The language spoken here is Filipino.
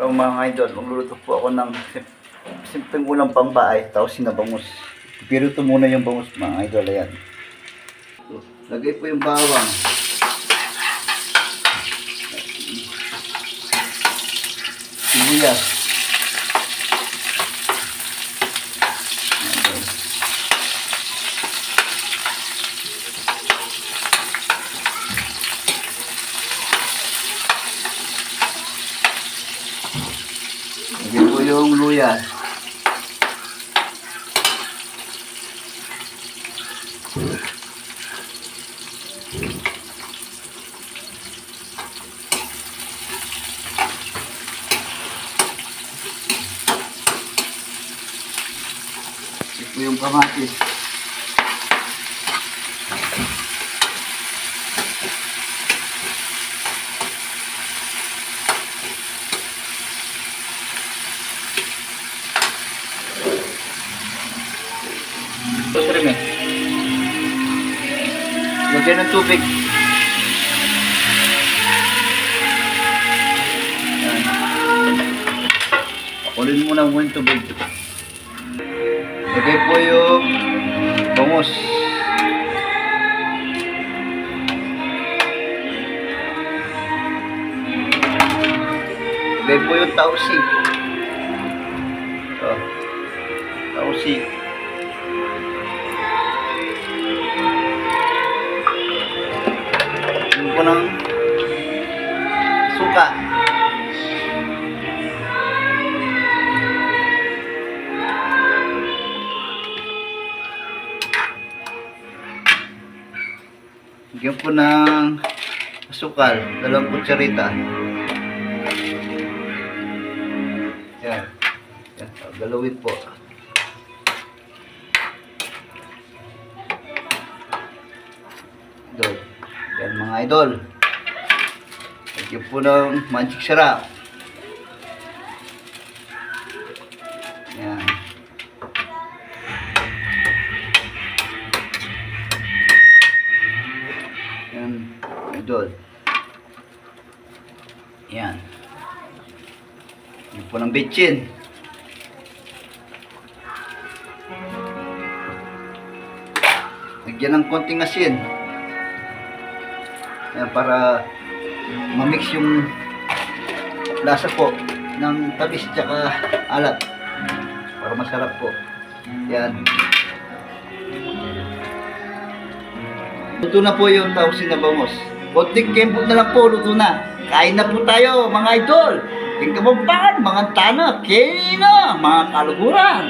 So mga idol, magluluto po ako ng simpleng ulam pang bahay, tapos sinabangus. Pero ito muna yung bangus mga idol, ayan. So, lagay po yung bawang. Sibuyas. Lagay po yung luya. Lagay po yung kamatis. Tapos rin eh. Lagyan ng tubig. Ayan. Pakulin muna mo yung tubig. Lagay po yung bangus. Lagay po yung tausi. Ito. Tausi. Lagyan po ng suka. Lagyan po ng asukal, 2 kutsarita. Yan. Yan. Galawin po. Idol. Yan mga idol. Lagyan po ng magic sarap. Yan. Yan, idol. Yan. Yan po ng bitchin. Lagyan ng konting asin. Yan, para mamix yung lasa po ng tamis tsaka alat. Para masarap po. Yan. Luto na po yung tausi na bangus. Konting kembot na lang po, luto na. Kain na po tayo, mga idol. Tingkamampan, mga tanak, kaya na, mga kaluguran.